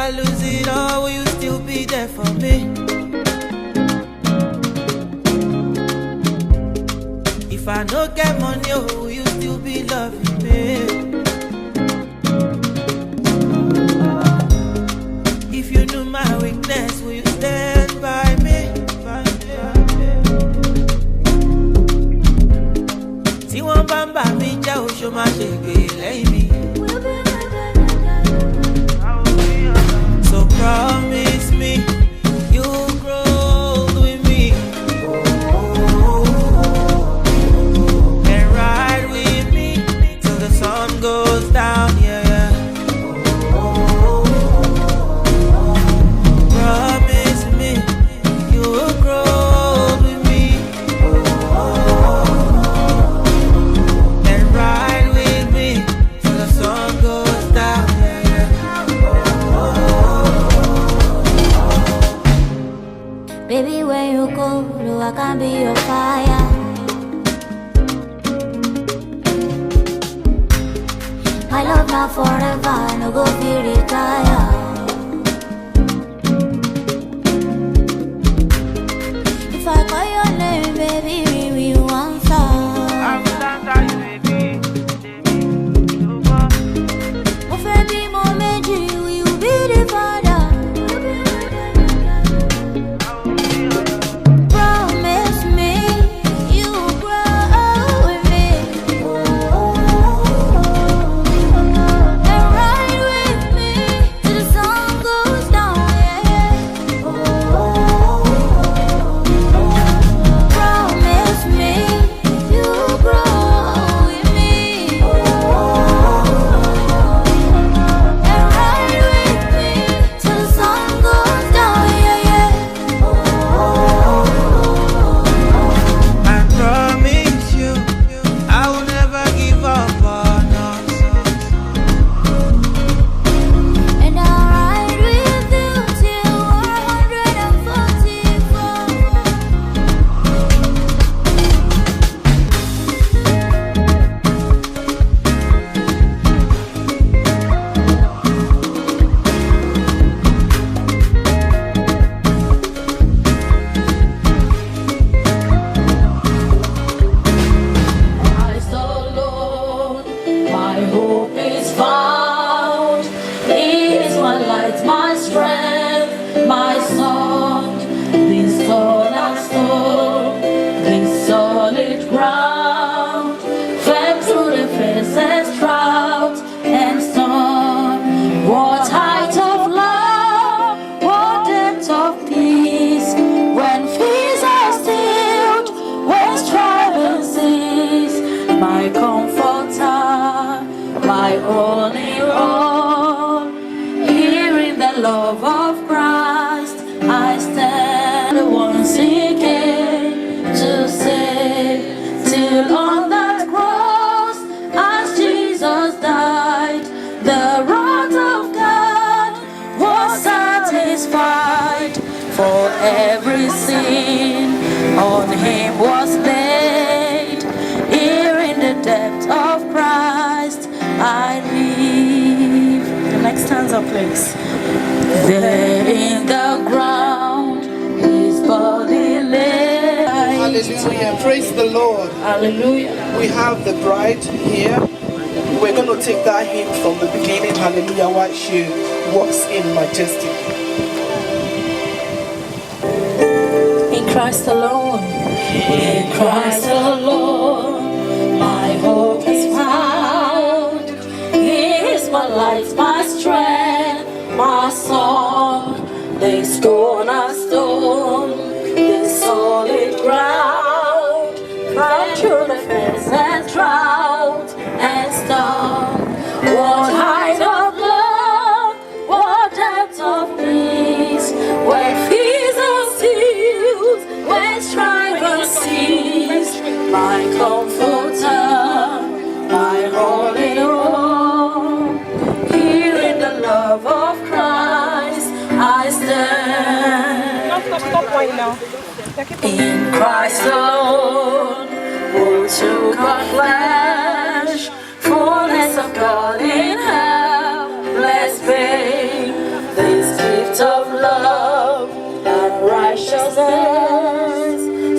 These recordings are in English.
I lose it all, will you still be there for me? If I no get money, oh, will you still be loving me? If you knew my weakness, will you stand by me? See one bamba me, Joe, show my shake, let me. So promise me you'll grow with me and ride with me till the sun goes down, yeah. Promise me you'll grow with me and ride with me till the sun goes down, yeah. Baby, when you go, I can be your fire. My love now forever, no go be retire. If I call your name, baby, will you answer? Mo fẹ́ bímọ méjì, will you be the father? Promise me you grow with me and ride with me till the sun goes down, yeah. Promise me you grow with me and ride with me till the sun goes down, yeah. I promise you I will never give up on us. And I'll ride with you till 144. Christ alone, my hope is found. He is my light, my strength, my song. This cornerstone, this solid ground, firm through the fiercest drought and storm. What height of love, what depth of peace, when fears are stilled, when strife cease. My comforter, my only all. Here in the love of Christ, I stand, the one seeking to save. Till on that cross, as Jesus died, the wrath of God was satisfied. For every sin on him was laid. Here in the depth of Christ I live. The next stanza, please. There in the ground his body lay. Hallelujah. Praise the Lord. Hallelujah. We have the bride here. We're going to take that hymn from the beginning. Hallelujah. While she walks in majesty. In Christ alone, in Christ alone, my hope is found. He is my light, my strength, my song. This cornerstone, this solid ground, from through the fence and drought and storm. What height of love, what depth of peace, when fears are sealed, when strife cease. My comforter, my all in all. Here in the love of Christ I stand. Stop right now. In Christ alone, who took on flesh, fullness of God in helpless babe. This fruit of love and righteousness.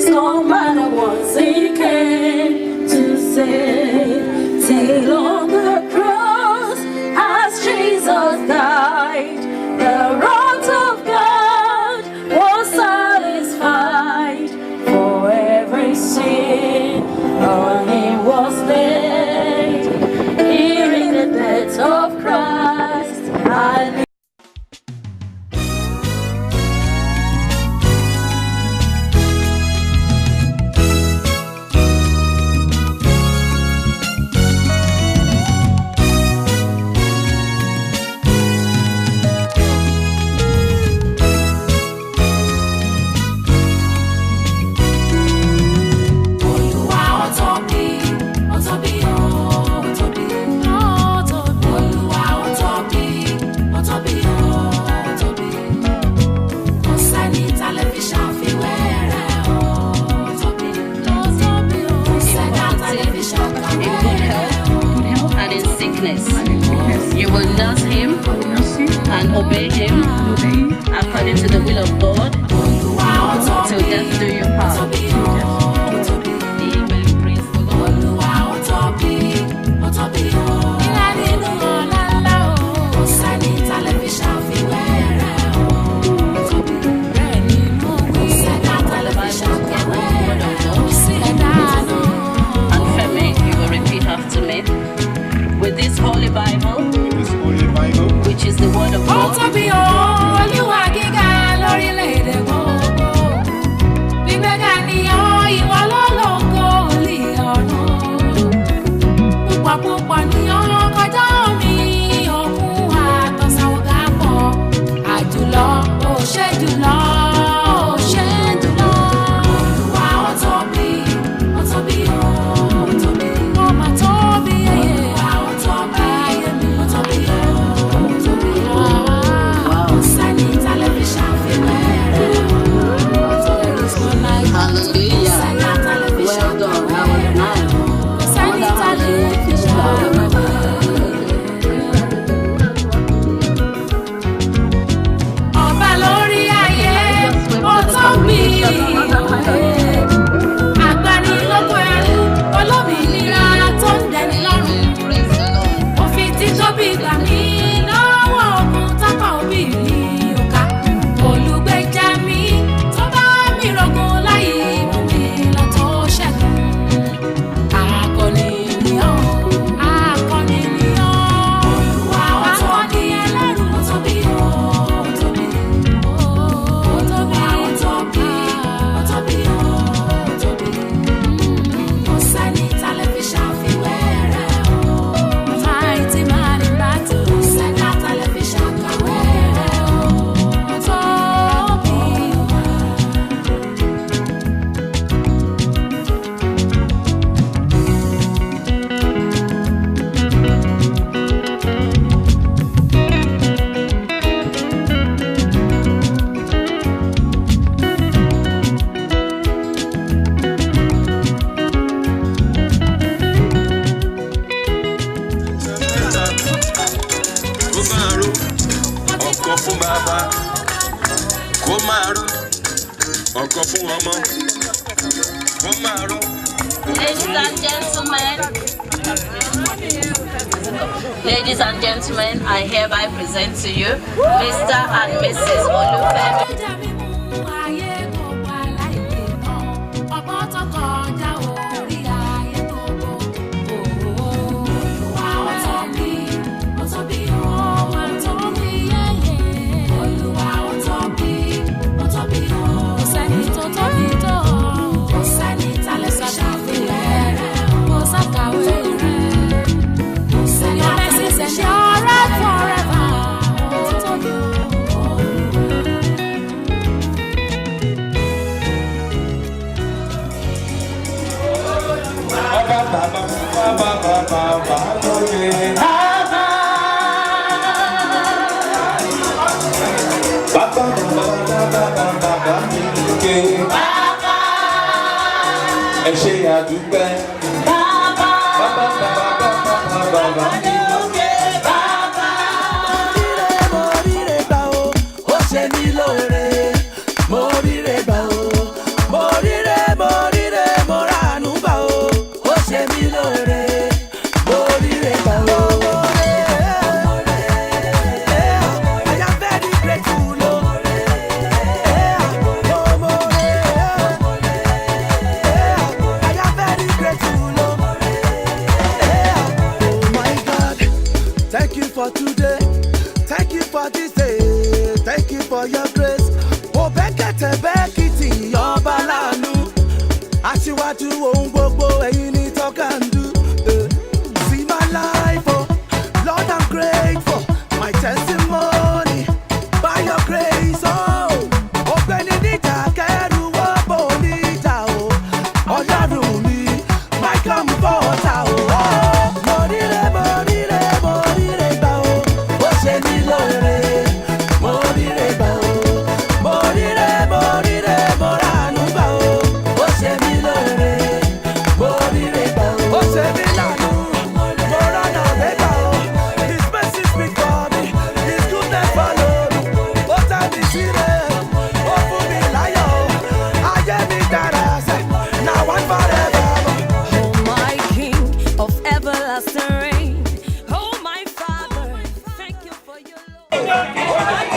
So man once he came to save, till on the cross as Jesus died, the wrath of God was satisfied. For every sin on him was laid. Here in the death of Christ I live. You will nurse him and obey him according to the will of God till death do you part. Amen. Praise the Lord. And Femi, you will repeat after me. With this Holy Bible, which is the Word of God, Ladies and gentlemen, I hereby present to you Mr. and Mrs. Olufemi. Ẹ ṣé àdúpẹ́. Bàbá mi lókè bàbá. Mo ríre gbà o, ó ṣe for today. Thank you for this day. Thank you for your grace. Oh, Bekete Bekiti, your balanu. Aṣíwájú ohun gbogbo ẹ̀yin ni talk and do. See my life, oh, Lord, I'm grateful. My testimony, by your grace, oh. Ọ̀gbẹ́ni níjà kẹ́rù ó bò níjà, oh. Ọlọ́run mi, my comforter, oh. Mo ríre gbà, oh. Ó ṣe mí lóore. Mo ríre gbà, oh. Mo ràánú gbà, oh. Ó ṣe mí lóore. Mo ríre gbà, oh. Ó ṣe mí lánú. Mo rànà gbégbà, oh. His mercy speak for me. His goodness follow me. Ó tẹ́ mi sílẹ̀. Ó fún mi láyọ̀, oh. Ayé mi dára sẹ́. Now and forever. Oh my King of everlasting reign, oh my Father, thank you for your love.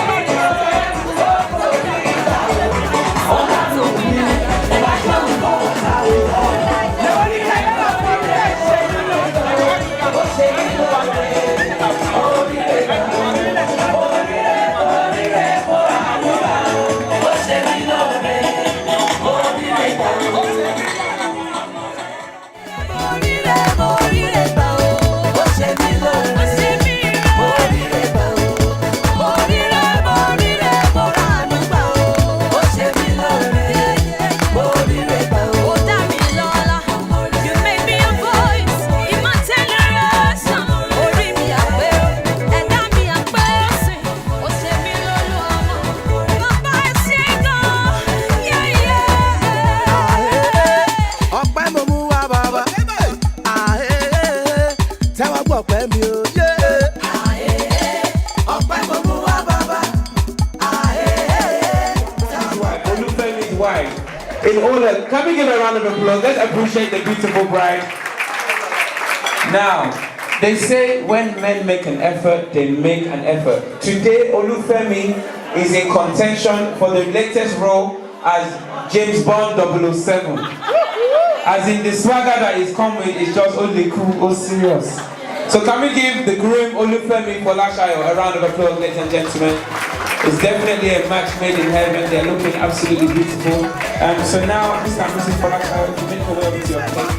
Ọpẹ́ mo mú wá bàbá. Tẹ́wọ́ gbọ́ pẹ́ mi o. Ọpẹ́ mo mú wá bàbá. Olufemi's wife. In order, can we give a round of applause? Let's appreciate the beautiful bride. Now, they say when men make an effort, they make an effort. Today, Olufemi is in contention for the latest role as James Bond 007. As in the swagger that is come with is just only cool or serious. So can we give the groom Olufemi Folashayo a round of applause, ladies and gentlemen? It's definitely a match made in heaven. They're looking absolutely beautiful. So now, Mr. and Mrs. Folashayo, you make your way over to your place.